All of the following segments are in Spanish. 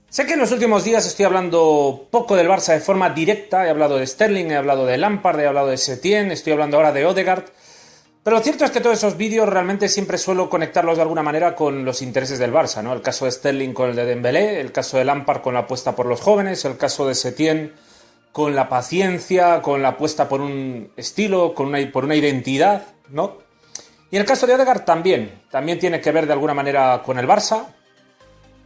Sé que en los últimos días estoy hablando poco del Barça de forma directa, he hablado de Sterling, he hablado de Lampard, he hablado de Setien, estoy hablando ahora de Ødegaard, pero lo cierto es que todos esos vídeos realmente siempre suelo conectarlos de alguna manera con los intereses del Barça, ¿no? El caso de Sterling con el de Dembélé, el caso de Lampard con la apuesta por los jóvenes, el caso de Setien con la paciencia, con la apuesta por un estilo, por una identidad, ¿no? Y en el caso de Ødegaard también tiene que ver de alguna manera con el Barça.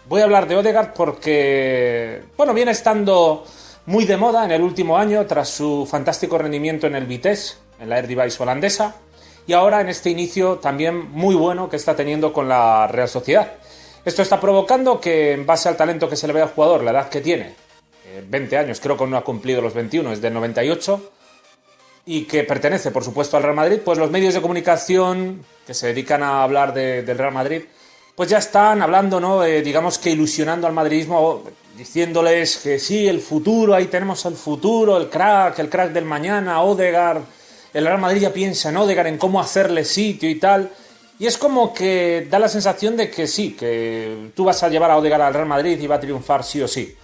Voy a hablar de Ødegaard porque, bueno, viene estando muy de moda en el último año tras su fantástico rendimiento en el Vitesse, en la Eredivisie holandesa, y ahora en este inicio también muy bueno que está teniendo con la Real Sociedad. Esto está provocando que, en base al talento que se le ve al jugador, la edad que tiene, 20 años, creo que no ha cumplido los 21, es del 98, y que pertenece, por supuesto, al Real Madrid, pues los medios de comunicación que se dedican a hablar del Real Madrid pues ya están hablando, ¿no? Digamos que ilusionando al madridismo, diciéndoles que sí, el futuro, ahí tenemos el futuro, el crack del mañana, Ødegaard, el Real Madrid ya piensa en Ødegaard, en cómo hacerle sitio y tal, y es como que da la sensación de que sí, que tú vas a llevar a Ødegaard al Real Madrid y va a triunfar sí o sí.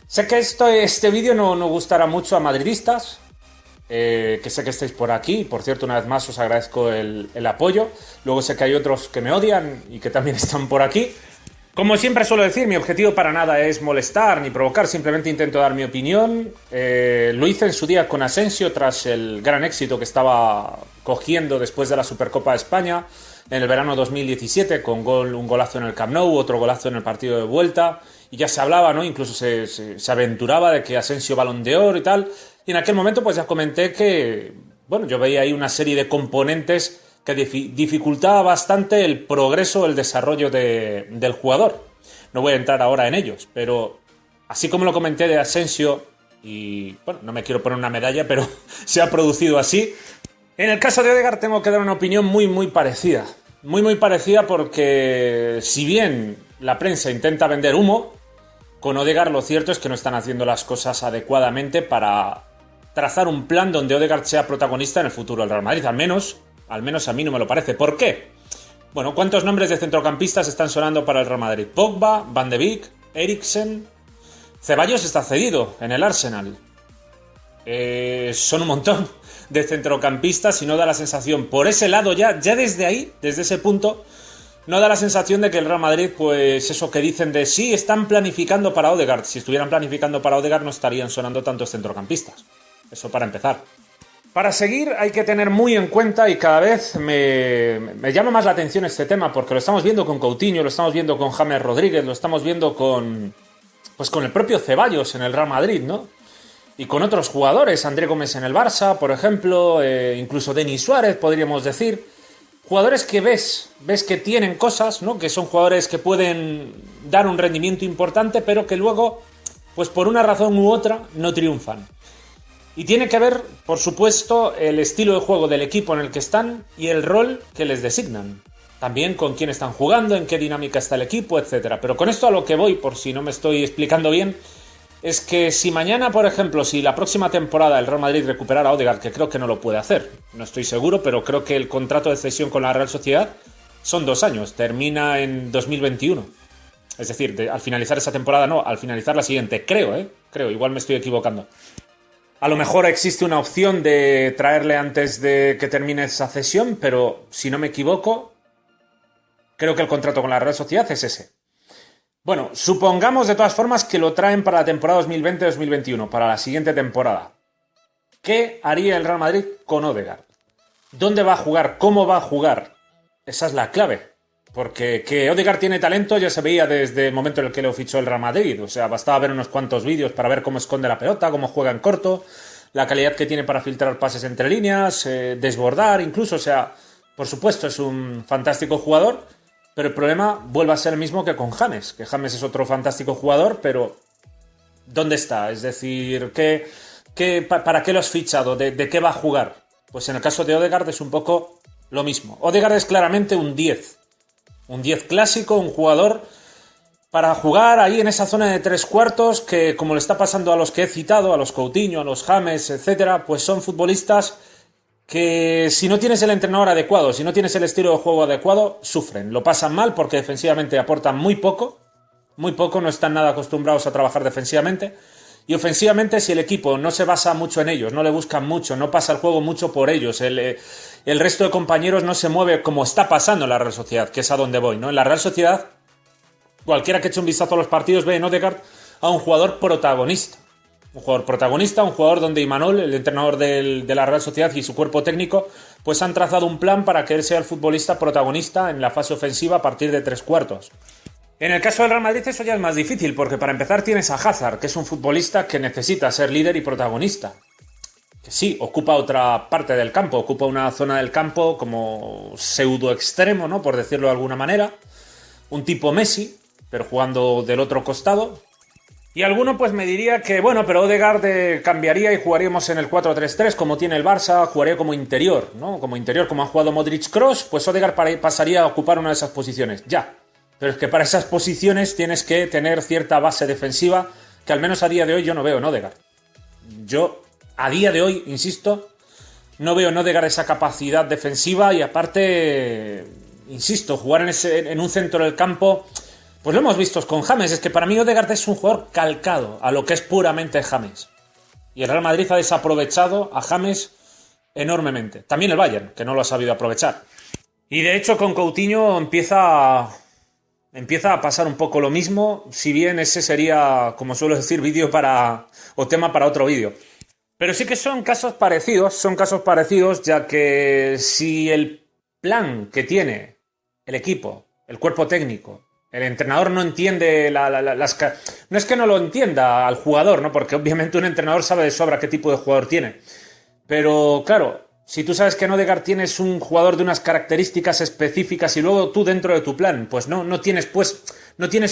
Sé que este vídeo no gustará mucho a madridistas, que sé que estáis por aquí. Por cierto, una vez más os agradezco el apoyo. Luego sé que hay otros que me odian y que también están por aquí. Como siempre suelo decir, mi objetivo para nada es molestar ni provocar, simplemente intento dar mi opinión. Lo hice en su día con Asensio tras el gran éxito que estaba cogiendo después de la Supercopa de España en el verano 2017, con un golazo en el Camp Nou, otro golazo en el partido de vuelta, y ya se hablaba, ¿no? Incluso se aventuraba de que Asensio Balón de Oro y tal. Y en aquel momento pues ya comenté que, bueno, yo veía ahí una serie de componentes que dificultaba bastante el progreso, el desarrollo del jugador. No voy a entrar ahora en ellos, pero así como lo comenté de Asensio, y bueno, no me quiero poner una medalla, pero se ha producido así. En el caso de Ødegaard tengo que dar una opinión muy parecida. Muy parecida porque, si bien la prensa intenta vender humo, con Ødegaard lo cierto es que no están haciendo las cosas adecuadamente para trazar un plan donde Ødegaard sea protagonista en el futuro del Real Madrid. Al menos a mí no me lo parece. ¿Por qué? Bueno, ¿cuántos nombres de centrocampistas están sonando para el Real Madrid? Pogba, Van de Beek, Eriksen. Ceballos está cedido en el Arsenal. Son un montón de centrocampistas y no da la sensación, por ese lado ya desde ahí, desde ese punto, no da la sensación de que el Real Madrid, pues eso que dicen de sí, están planificando para Ødegaard. Si estuvieran planificando para Ødegaard no estarían sonando tantos centrocampistas. Eso para empezar. Para seguir hay que tener muy en cuenta, y cada vez me llama más la atención este tema, porque lo estamos viendo con Coutinho, lo estamos viendo con James Rodríguez, lo estamos viendo con el propio Ceballos en el Real Madrid, ¿no? Y con otros jugadores, André Gómez en el Barça, por ejemplo, incluso Denis Suárez, podríamos decir. Jugadores que ves que tienen cosas, ¿no? Que son jugadores que pueden dar un rendimiento importante, pero que luego, pues por una razón u otra, no triunfan. Y tiene que ver, por supuesto, el estilo de juego del equipo en el que están y el rol que les designan. También con quién están jugando, en qué dinámica está el equipo, etc. Pero con esto a lo que voy, por si no me estoy explicando bien, es que si mañana, por ejemplo, si la próxima temporada el Real Madrid recuperara a Ødegaard, que creo que no lo puede hacer, no estoy seguro, pero creo que el contrato de cesión con la Real Sociedad son 2 años, termina en 2021. Es decir, al finalizar esa temporada no, al finalizar la siguiente, creo, igual me estoy equivocando. A lo mejor existe una opción de traerle antes de que termine esa cesión, pero si no me equivoco, creo que el contrato con la Real Sociedad es ese. Bueno, supongamos de todas formas que lo traen para la temporada 2020-2021, para la siguiente temporada. ¿Qué haría el Real Madrid con Ødegaard? ¿Dónde va a jugar? ¿Cómo va a jugar? Esa es la clave. Porque que Ødegaard tiene talento ya se veía desde el momento en el que lo fichó el Real Madrid. O sea, bastaba ver unos cuantos vídeos para ver cómo esconde la pelota, cómo juega en corto, la calidad que tiene para filtrar pases entre líneas, desbordar incluso. O sea, por supuesto es un fantástico jugador, pero el problema vuelve a ser el mismo que con James. Que James es otro fantástico jugador, pero ¿dónde está? Es decir, ¿para qué lo has fichado? ¿De qué va a jugar? Pues en el caso de Ødegaard es un poco lo mismo. Ødegaard es claramente un 10. Un 10 clásico, un jugador para jugar ahí en esa zona de 3/4 que, como le está pasando a los que he citado, a los Coutinho, a los James, etcétera, pues son futbolistas que si no tienes el entrenador adecuado, si no tienes el estilo de juego adecuado, sufren, lo pasan mal porque defensivamente aportan muy poco Muy poco, no están nada acostumbrados a trabajar defensivamente. Y ofensivamente, si el equipo no se basa mucho en ellos, no le buscan mucho, no pasa el juego mucho por ellos, el resto de compañeros no se mueve como está pasando en la Real Sociedad, que es a donde voy, ¿no? En la Real Sociedad, cualquiera que eche un vistazo a los partidos ve en Ødegaard a un jugador protagonista. Un jugador protagonista, un jugador donde Imanol, el entrenador de la Real Sociedad y su cuerpo técnico, pues han trazado un plan para que él sea el futbolista protagonista en la fase ofensiva a partir de 3/4. En el caso del Real Madrid eso ya es más difícil, porque para empezar tienes a Hazard, que es un futbolista que necesita ser líder y protagonista. Que sí, ocupa otra parte del campo, ocupa una zona del campo como pseudo extremo, ¿no? Por decirlo de alguna manera. Un tipo Messi, pero jugando del otro costado. Y alguno pues me diría que, bueno, pero Ødegaard cambiaría y jugaríamos en el 4-3-3 como tiene el Barça, jugaría como interior, ¿no? Como interior, como ha jugado Modric, Kroos, pues Ødegaard pasaría a ocupar una de esas posiciones, ya. Pero es que para esas posiciones tienes que tener cierta base defensiva que al menos a día de hoy yo no veo en Ødegaard. Yo, a día de hoy, insisto, no veo en Ødegaard esa capacidad defensiva y aparte, insisto, jugar en un centro del campo, pues lo hemos visto con James. Es que para mí Ødegaard es un jugador calcado a lo que es puramente James. Y el Real Madrid ha desaprovechado a James enormemente. También el Bayern, que no lo ha sabido aprovechar. Y de hecho con Coutinho empieza a pasar un poco lo mismo, si bien ese sería, como suelo decir, tema para otro vídeo. Pero sí que son casos parecidos, ya que si el plan que tiene el equipo, el cuerpo técnico, el entrenador no entiende no es que no lo entienda al jugador, ¿no? Porque obviamente un entrenador sabe de sobra qué tipo de jugador tiene. Pero claro, si tú sabes que en Ødegaard tienes un jugador de unas características específicas y luego tú dentro de tu plan, pues no tienes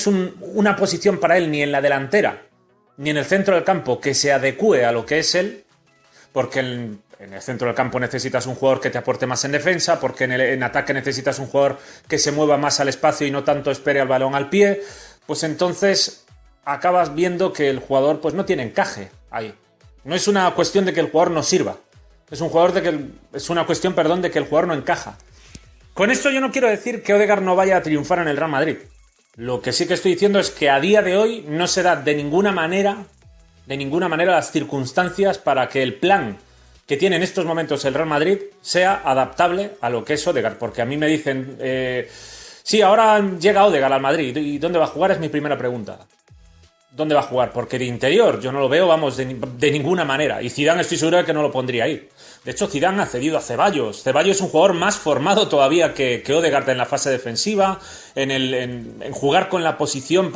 una posición para él ni en la delantera ni en el centro del campo que se adecue a lo que es él, porque en el centro del campo necesitas un jugador que te aporte más en defensa, porque en ataque necesitas un jugador que se mueva más al espacio y no tanto espere al balón al pie, pues entonces acabas viendo que el jugador pues no tiene encaje ahí. No es una cuestión de que el jugador no sirva. Es una cuestión de que el jugador no encaja. Con esto yo no quiero decir que Ødegaard no vaya a triunfar en el Real Madrid. Lo que sí que estoy diciendo es que a día de hoy no se da de ninguna manera las circunstancias para que el plan que tiene en estos momentos el Real Madrid sea adaptable a lo que es Ødegaard. Porque a mí me dicen, sí, ahora llega Ødegaard al Madrid, ¿y dónde va a jugar? Es mi primera pregunta. ¿Dónde va a jugar? Porque de interior yo no lo veo, vamos, de ninguna manera. Y Zidane estoy seguro de que no lo pondría ahí. De hecho, Zidane ha cedido a Ceballos. Ceballos es un jugador más formado todavía que Ødegaard en la fase defensiva, en jugar con la posición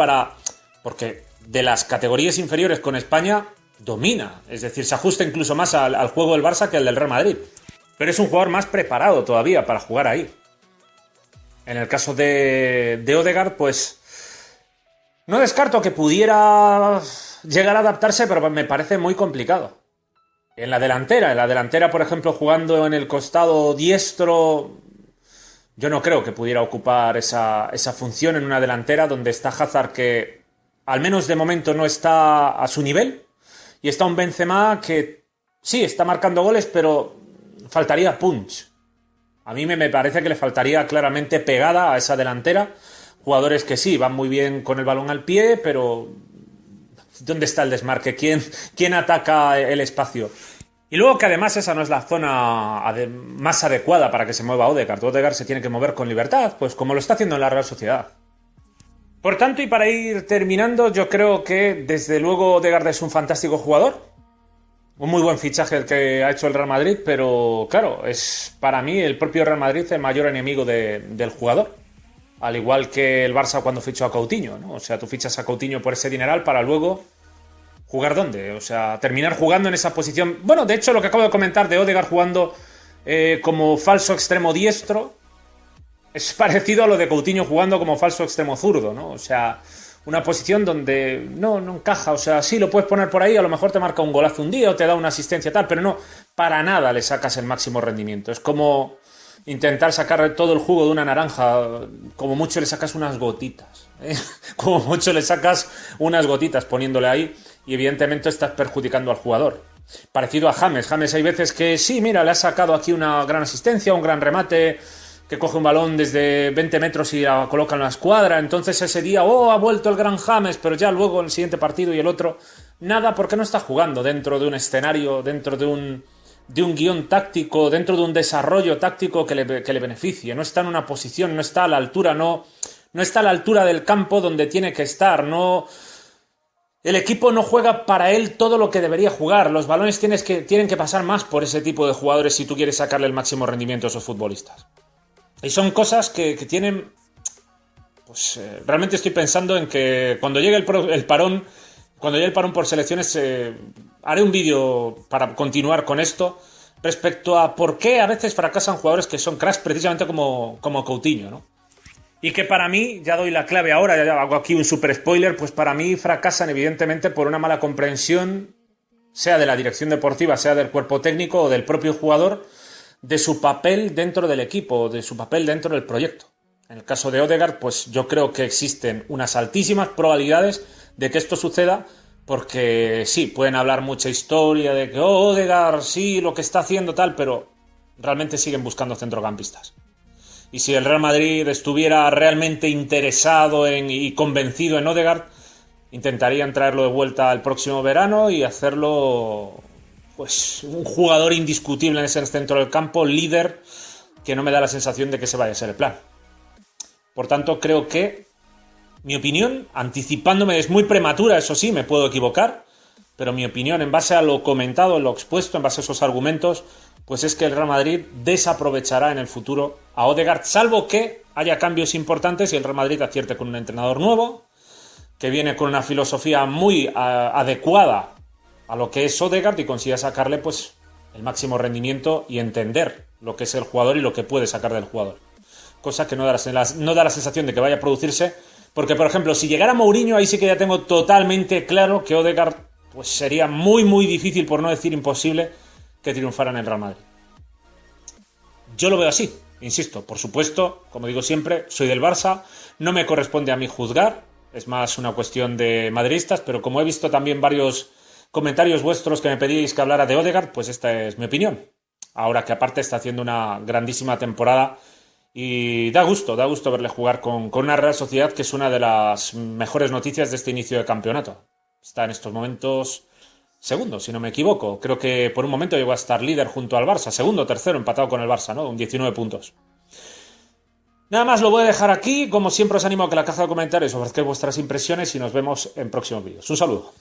porque de las categorías inferiores con España domina. Es decir, se ajusta incluso más al juego del Barça que el del Real Madrid. Pero es un jugador más preparado todavía para jugar ahí. En el caso de Ødegaard, pues no descarto que pudiera llegar a adaptarse, pero me parece muy complicado. En la delantera, por ejemplo, jugando en el costado diestro, yo no creo que pudiera ocupar esa función en una delantera donde está Hazard, que al menos de momento no está a su nivel, y está un Benzema que sí, está marcando goles, pero faltaría punch. A mí me parece que le faltaría claramente pegada a esa delantera. Jugadores que sí, van muy bien con el balón al pie, pero ¿dónde está el desmarque? ¿Quién ataca el espacio? Y luego que además esa no es la zona más adecuada para que se mueva Ødegaard. Ødegaard se tiene que mover con libertad, pues como lo está haciendo en la Real Sociedad. Por tanto, y para ir terminando, yo creo que desde luego Ødegaard es un fantástico jugador. Un muy buen fichaje el que ha hecho el Real Madrid, pero claro, es para mí el propio Real Madrid el mayor enemigo del jugador. Al igual que el Barça cuando fichó a Coutinho, ¿no? O sea, tú fichas a Coutinho por ese dineral para luego ¿jugar dónde? O sea, terminar jugando en esa posición. Bueno, de hecho, lo que acabo de comentar de Ødegaard jugando como falso extremo diestro es parecido a lo de Coutinho jugando como falso extremo zurdo, ¿no? O sea, una posición donde no encaja. O sea, sí lo puedes poner por ahí, a lo mejor te marca un golazo un día o te da una asistencia tal, pero no, para nada le sacas el máximo rendimiento. Es como intentar sacar todo el jugo de una naranja, como mucho le sacas unas gotitas, ¿eh? Como mucho le sacas unas gotitas poniéndole ahí y evidentemente estás perjudicando al jugador. Parecido a James. James hay veces que sí, mira, le ha sacado aquí una gran asistencia, un gran remate que coge un balón desde 20 metros y la coloca en la escuadra. Entonces ese día, ha vuelto el gran James, pero ya luego en el siguiente partido y el otro, nada, porque no está jugando dentro de un escenario, dentro de un guión táctico, dentro de un desarrollo táctico que le beneficie. No está en una posición, no está a la altura, no está a la altura del campo donde tiene que estar, no. El equipo no juega para él todo lo que debería jugar. Los balones tienen que pasar más por ese tipo de jugadores si tú quieres sacarle el máximo rendimiento a esos futbolistas. Y son cosas que tienen. Pues realmente estoy pensando en que cuando llegue el parón, cuando llegue el parón por selecciones, haré un vídeo para continuar con esto respecto a por qué a veces fracasan jugadores que son cracks precisamente como Coutinho, ¿no? Y que para mí, ya doy la clave ahora, ya hago aquí un super spoiler, pues para mí fracasan evidentemente por una mala comprensión, sea de la dirección deportiva, sea del cuerpo técnico o del propio jugador, de su papel dentro del equipo, de su papel dentro del proyecto. En el caso de Ødegaard, pues yo creo que existen unas altísimas probabilidades de que esto suceda, porque sí, pueden hablar mucha historia de que Ødegaard, sí, lo que está haciendo tal, pero realmente siguen buscando centrocampistas. Y si el Real Madrid estuviera realmente interesado y convencido en Ødegaard, intentarían traerlo de vuelta el próximo verano y hacerlo pues un jugador indiscutible en ese centro del campo, líder, que no me da la sensación de que se vaya a ser el plan. Por tanto, creo que mi opinión, anticipándome, es muy prematura, eso sí, me puedo equivocar, pero mi opinión, en base a lo comentado, lo expuesto, en base a esos argumentos, pues es que el Real Madrid desaprovechará en el futuro a Ødegaard, salvo que haya cambios importantes y el Real Madrid acierte con un entrenador nuevo, que viene con una filosofía muy adecuada a lo que es Ødegaard y consiga sacarle pues el máximo rendimiento y entender lo que es el jugador y lo que puede sacar del jugador. Cosa que no da la sensación de que vaya a producirse, porque por ejemplo, si llegara Mourinho, ahí sí que ya tengo totalmente claro que Ødegaard pues sería muy muy difícil, por no decir imposible, que triunfara en el Real Madrid. Yo lo veo así, insisto, por supuesto, como digo siempre, soy del Barça, no me corresponde a mí juzgar, es más una cuestión de madridistas, pero como he visto también varios comentarios vuestros que me pedíais que hablara de Ødegaard, pues esta es mi opinión. Ahora que aparte está haciendo una grandísima temporada y da gusto verle jugar con una Real Sociedad que es una de las mejores noticias de este inicio de campeonato. Está en estos momentos segundo, si no me equivoco. Creo que por un momento llegó a estar líder junto al Barça. Segundo, tercero, empatado con el Barça, ¿no? Con 19 puntos. Nada más lo voy a dejar aquí. Como siempre os animo a que en la caja de comentarios ofrezcáis vuestras impresiones y nos vemos en próximos vídeos. Un saludo.